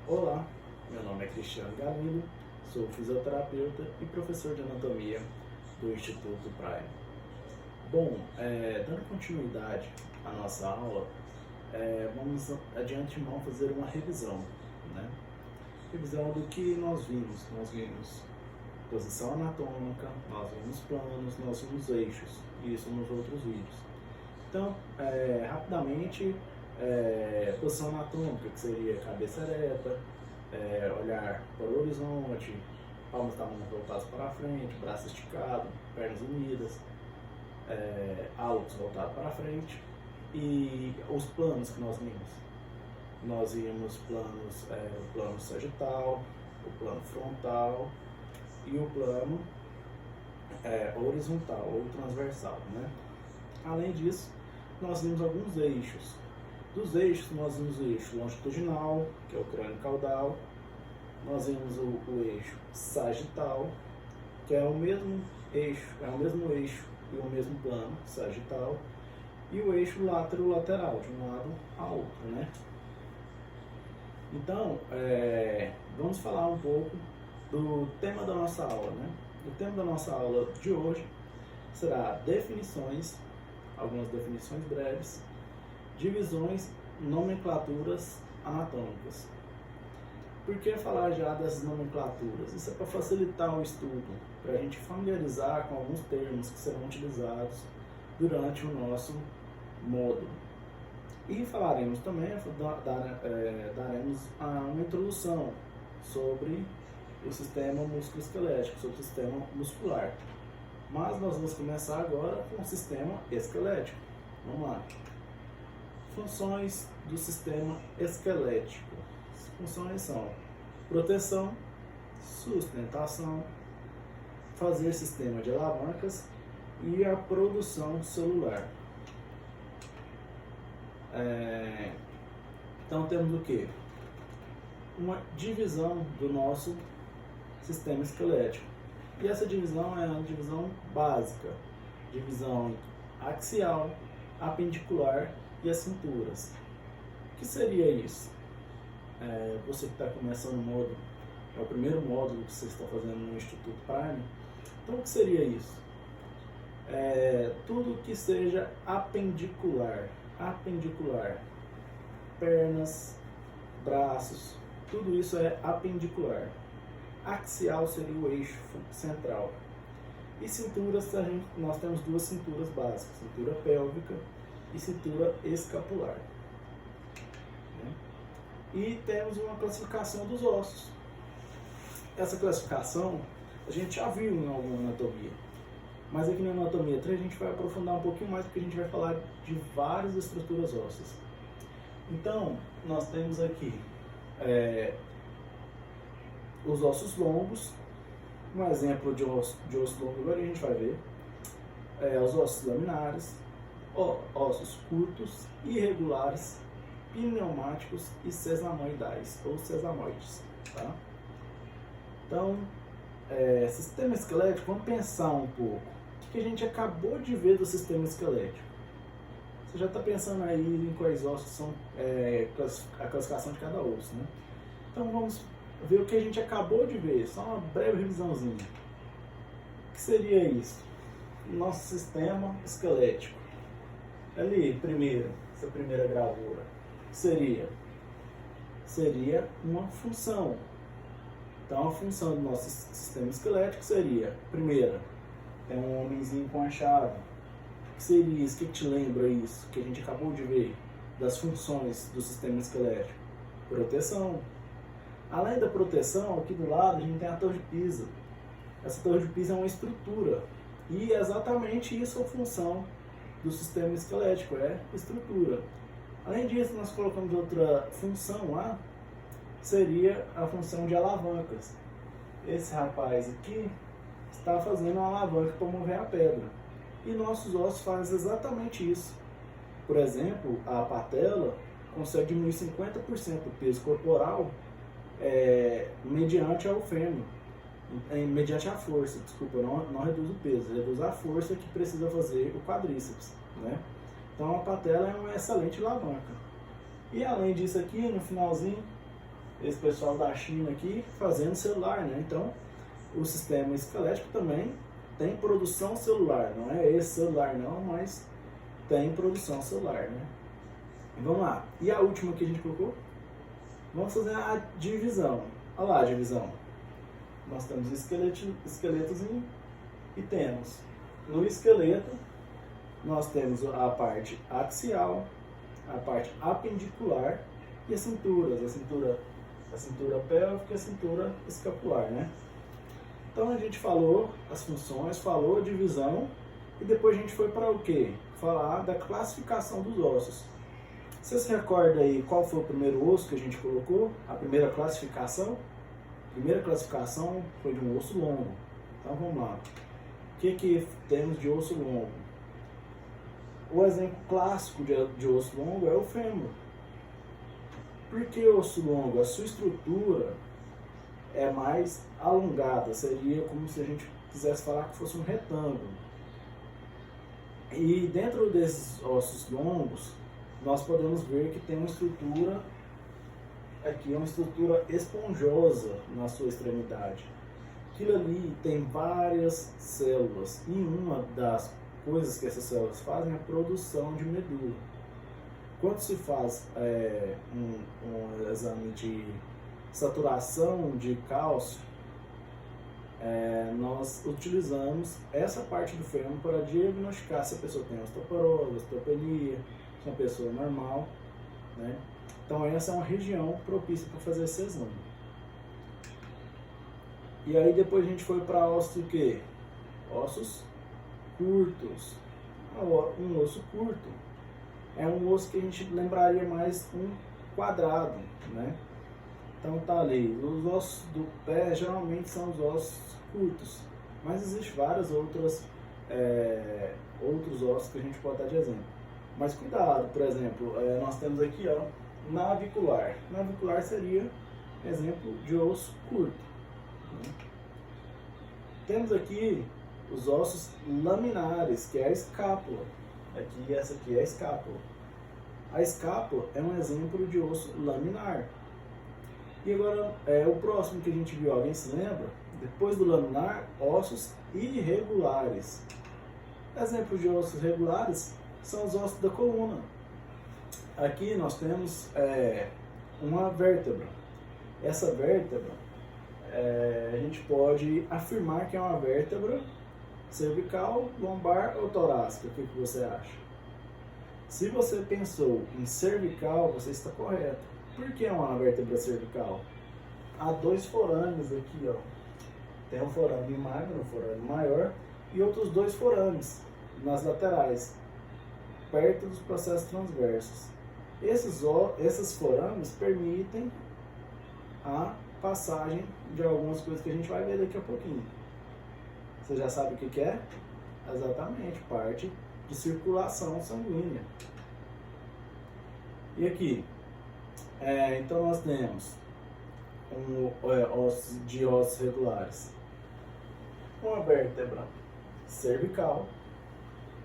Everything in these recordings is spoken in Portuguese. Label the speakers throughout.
Speaker 1: Olá, meu nome é Cristiano Galindo, sou fisioterapeuta e professor de anatomia do Instituto Prime. Bom, dando continuidade à nossa aula, vamos adiante então fazer uma revisão, né? Revisão do que nós vimos. Nós vimos posição anatômica, nós vimos planos, nós vimos eixos, isso nos outros vídeos. Então, rapidamente, posição anatômica, que seria cabeça ereta, olhar para o horizonte, palmas da mão voltadas para frente, braço esticado, pernas unidas, hálux voltado para frente. E os planos que nós vimos? Nós vimos planos, o plano sagital, o plano frontal e o plano horizontal ou transversal, né? Além disso, nós vimos alguns eixos. Dos eixos, nós vimos o eixo longitudinal, que é o crânio caudal. Nós vimos o eixo sagital, que é o mesmo eixo e o mesmo plano, sagital. E o eixo látero-lateral, de um lado ao outro, né? Então, vamos falar um pouco do tema da nossa aula, né? O tema da nossa aula de hoje será definições, algumas definições breves, divisões, nomenclaturas anatômicas. Por que falar já dessas nomenclaturas? Isso é para facilitar o estudo, para a gente familiarizar com alguns termos que serão utilizados durante o nosso módulo. E falaremos também, daremos uma introdução sobre o sistema musculoesquelético, sobre o sistema muscular. Mas nós vamos começar agora com o sistema esquelético. Vamos lá. Funções do sistema esquelético. As funções são proteção, sustentação, fazer sistema de alavancas e a produção celular. Então temos o que? Uma divisão do nosso sistema esquelético. E essa divisão é uma divisão básica. Divisão axial, apendicular e as cinturas. O que seria isso? Você que está começando o módulo, é o primeiro módulo que você está fazendo no Instituto Prime. Então o que seria isso? Tudo que seja apendicular, pernas, braços, tudo isso é apendicular. Axial seria o eixo central. E cinturas, nós temos duas cinturas básicas, cintura pélvica e cintura escapular. E temos uma classificação dos ossos. Essa classificação a gente já viu em alguma anatomia. Mas aqui na anatomia 3 a gente vai aprofundar um pouquinho mais, porque a gente vai falar de várias estruturas ósseas. Então, nós temos aqui os ossos longos. Um exemplo de osso longo agora a gente vai ver. Os ossos laminares, ossos curtos, irregulares, pneumáticos e sesamoidais, ou sesamoides. Tá? Então, sistema esquelético, vamos pensar um pouco. O que a gente acabou de ver do sistema esquelético? Você já está pensando aí em quais ossos são a classificação de cada osso, né? Então vamos ver o que a gente acabou de ver, só uma breve revisãozinha. O que seria isso? Nosso sistema esquelético. Ali, essa primeira gravura, o que seria? Seria uma função. Então a função do nosso sistema esquelético seria, primeira, é um homenzinho com a chave. O que seria isso? O que te lembra isso? Que a gente acabou de ver das funções do sistema esquelético? Proteção. Além da proteção, aqui do lado a gente tem a torre de Pisa. Essa torre de Pisa é uma estrutura. E é exatamente isso a função do sistema esquelético, estrutura. Além disso, nós colocamos outra função lá, seria a função de alavancas. Esse rapaz aqui está fazendo uma alavanca para mover a pedra. E nossos ossos fazem exatamente isso. Por exemplo, a patela consegue diminuir 50% do peso corporal mediante ao fêmur, mediante a força, desculpa, não reduz o peso, reduz a força que precisa fazer o quadríceps, né? Então a patela é uma excelente alavanca. E além disso aqui, no finalzinho, esse pessoal da China aqui fazendo celular, né? Então, o sistema esquelético também tem produção celular, não é esse celular não, mas tem produção celular, né? Vamos lá. E a última que a gente colocou? Vamos fazer a divisão. Olha lá a divisão. Nós temos esqueletos e temos no esqueleto nós temos a parte axial, a parte apendicular e as cinturas, a cintura pélvica e a cintura escapular, né? Então a gente falou as funções, falou a divisão e depois a gente foi para o quê? Falar da classificação dos ossos. Você se recorda aí qual foi o primeiro osso que a gente colocou? A primeira classificação? A primeira classificação foi de um osso longo. Então vamos lá. O que temos de osso longo? O exemplo clássico de osso longo é o fêmur. Por que osso longo? A sua estrutura é mais alongada, seria como se a gente quisesse falar que fosse um retângulo. E dentro desses ossos longos, nós podemos ver que tem uma estrutura, aqui uma estrutura esponjosa na sua extremidade. Aquilo ali tem várias células, e uma das coisas que essas células fazem é a produção de medula. Quando se faz um exame de saturação de cálcio, nós utilizamos essa parte do fêmur para diagnosticar se a pessoa tem osteoporose, osteopenia, se é uma pessoa normal, né? Então essa é uma região propícia para fazer esse exame. E aí depois a gente foi para ossos o quê? Ossos curtos. Um osso curto é um osso que a gente lembraria mais um quadrado, né? Então tá ali, os ossos do pé geralmente são os ossos curtos, mas existem vários outros ossos que a gente pode dar de exemplo. Mas cuidado, por exemplo, nós temos aqui, ó, navicular. Navicular seria exemplo de osso curto, né? Temos aqui os ossos laminares, que é a escápula. Essa aqui é a escápula. A escápula é um exemplo de osso laminar. E agora, o próximo que a gente viu, alguém se lembra? Depois do laminar, ossos irregulares. Exemplos de ossos regulares são os ossos da coluna. Aqui nós temos uma vértebra. Essa vértebra, a gente pode afirmar que é uma vértebra cervical, lombar ou torácica. O que você acha? Se você pensou em cervical, você está correto. Por que é uma vértebra cervical? Há dois forames aqui, ó. Tem um forame magro, um forame maior, e outros dois forames nas laterais, perto dos processos transversos. Esses forames permitem a passagem de algumas coisas que a gente vai ver daqui a pouquinho. Você já sabe o que é? Exatamente, parte de circulação sanguínea. E aqui? Então nós temos ossos regulares. Uma vértebra cervical,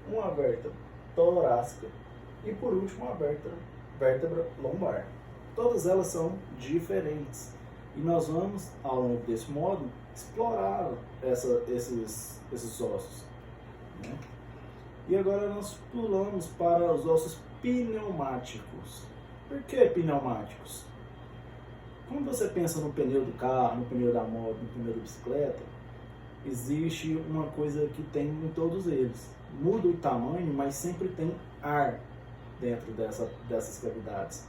Speaker 1: uma vértebra torácica e por último uma vértebra lombar. Todas elas são diferentes e nós vamos, ao longo desse módulo, explorar esses ossos, né? E agora nós pulamos para os ossos pneumáticos. Por que pneumáticos? Quando você pensa no pneu do carro, no pneu da moto, no pneu da bicicleta, existe uma coisa que tem em todos eles. Muda o tamanho, mas sempre tem ar dentro dessas cavidades.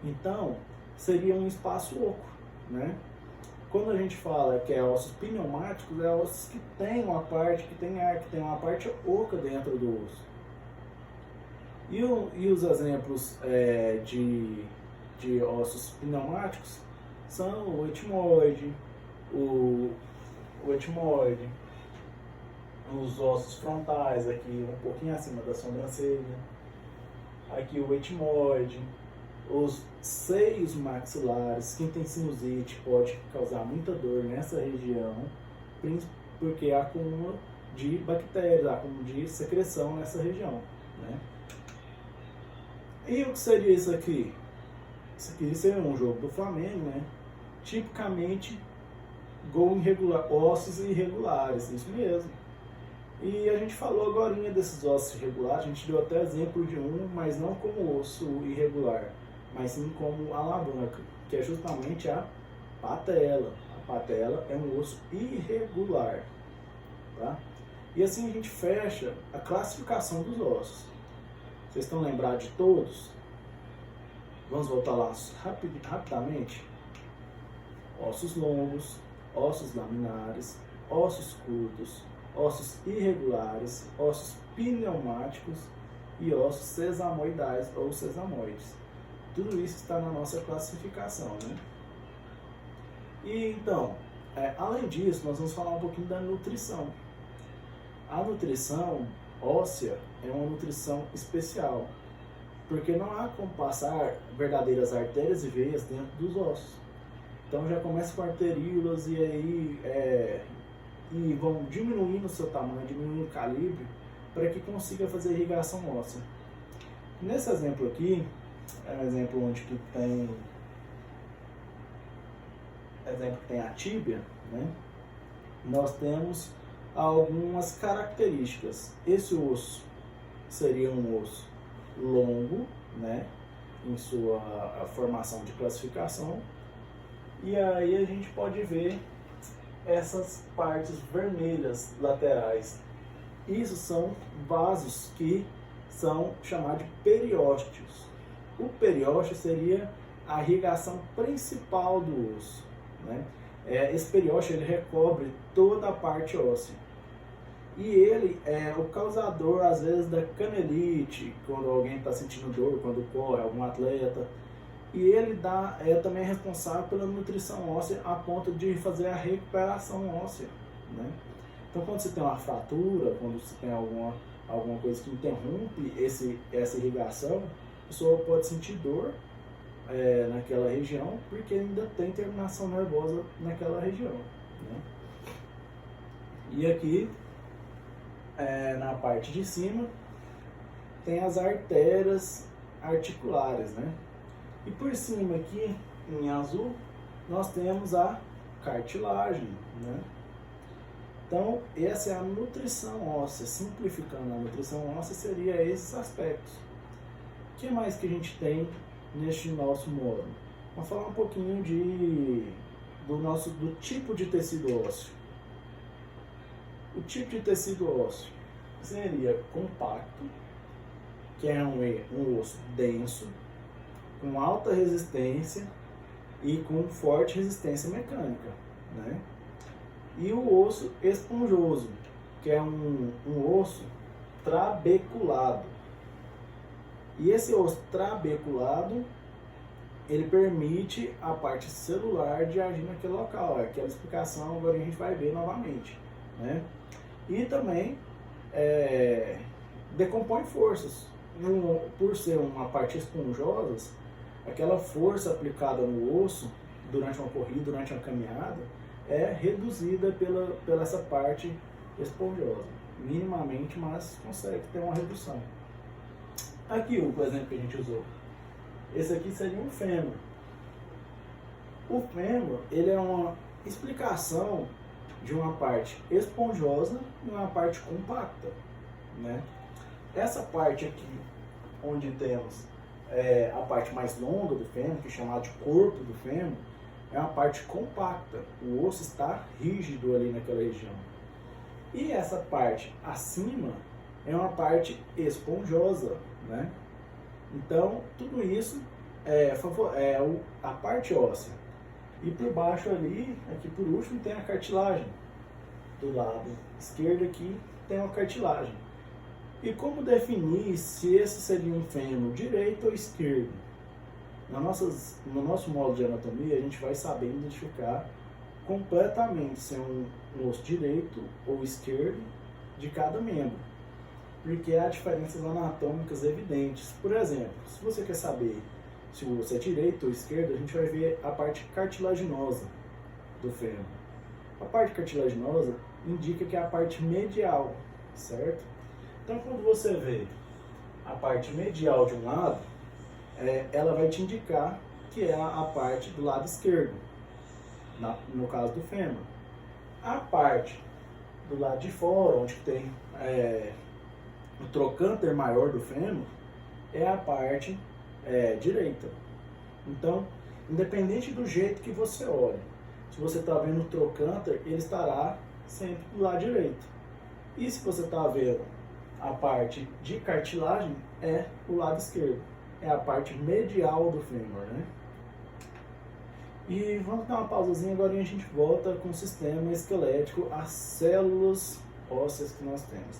Speaker 1: Então, seria um espaço oco, né? Quando a gente fala que é ossos pneumáticos, é ossos que tem uma parte que tem ar, que tem uma parte oca dentro do osso. E os exemplos de ossos pneumáticos são o etmoide, os ossos frontais aqui um pouquinho acima da sobrancelha, aqui o etmoide, os seios maxilares. Quem tem sinusite pode causar muita dor nessa região, porque há acúmulo de bactérias, há acúmulo de secreção nessa região, né? E o que seria isso aqui? Isso aqui seria um jogo do Flamengo, né? Tipicamente, gol irregular, ossos irregulares, isso mesmo. E a gente falou agora desses ossos irregulares, a gente deu até exemplo de um, mas não como osso irregular, mas sim como alavanca, que é justamente a patela. A patela é um osso irregular, tá? E assim a gente fecha a classificação dos ossos. Vocês estão lembrados de todos? Vamos voltar lá rapidamente. Ossos longos, ossos laminares, ossos curtos, ossos irregulares, ossos pneumáticos e ossos sesamoidais ou sesamoides. Tudo isso está na nossa classificação, né? E então, além disso, nós vamos falar um pouquinho da nutrição. A nutrição óssea é uma nutrição especial, porque não há como passar verdadeiras artérias e veias dentro dos ossos. Então já começa com arteríolas e aí e vão diminuindo o seu tamanho, diminuindo o calibre, para que consiga fazer irrigação óssea. Nesse exemplo aqui, é um exemplo onde que tem a tíbia, né? Nós temos algumas características. Esse osso seria um osso longo, né, em sua formação de classificação, e aí a gente pode ver essas partes vermelhas laterais. Isso são vasos que são chamados de periósteos. O periósteo seria a irrigação principal do osso, né? Esse periósteo ele recobre toda a parte óssea. E ele é o causador, às vezes, da canelite, quando alguém está sentindo dor, quando corre, algum atleta. E ele é também responsável pela nutrição óssea a ponto de fazer a recuperação óssea, né? Então, quando você tem uma fratura, quando você tem alguma coisa que interrompe essa irrigação, a pessoa pode sentir dor naquela região, porque ainda tem terminação nervosa naquela região, né? E aqui, na parte de cima, tem as artérias articulares, né? E por cima aqui, em azul, nós temos a cartilagem, né? Então, essa é a nutrição óssea. Simplificando, a nutrição óssea seria esses aspectos. O que mais que a gente tem neste nosso módulo? Vamos falar um pouquinho do tipo de tecido ósseo. O tipo de tecido ósseo seria compacto, que é um osso denso, com alta resistência e com forte resistência mecânica, né? E o osso esponjoso, que é um osso trabeculado. E esse osso trabeculado, ele permite a parte celular de agir naquele local. Aquela explicação agora a gente vai ver novamente, né? E também decompõe forças. Por ser uma parte esponjosa, aquela força aplicada no osso durante uma corrida, durante uma caminhada, é reduzida pela essa parte esponjosa, minimamente, mas consegue ter uma redução. Aqui o exemplo que a gente usou, esse aqui seria um fêmur. O fêmur, ele é uma explicação de uma parte esponjosa e uma parte compacta, né? Essa parte aqui, onde temos a parte mais longa do fêmur, que é chamada de corpo do fêmur, é uma parte compacta. O osso está rígido ali naquela região. E essa parte acima é uma parte esponjosa, né? Então, tudo isso é a parte óssea. E por baixo ali, aqui por último, tem a cartilagem. Do lado esquerdo aqui tem uma cartilagem. E como definir se esse seria um fêmur direito ou esquerdo? No nosso módulo de anatomia, a gente vai saber identificar completamente se é um osso direito ou esquerdo de cada membro, porque há diferenças anatômicas evidentes. Por exemplo, se você quer saber se o osso é direito ou esquerdo, a gente vai ver a parte cartilaginosa do fêmur. A parte cartilaginosa indica que é a parte medial, certo? Então, quando você vê a parte medial de um lado, ela vai te indicar que é a parte do lado esquerdo, no caso do fêmur. A parte do lado de fora, onde tem o trocânter maior do fêmur, é a parte direita. Então, independente do jeito que você olha, se você está vendo o trocânter, ele estará sempre do lado direito. E se você está vendo a parte de cartilagem, é o lado esquerdo. É a parte medial do fêmur, né? E vamos dar uma pausazinha agora e a gente volta com o sistema esquelético, as células ósseas que nós temos.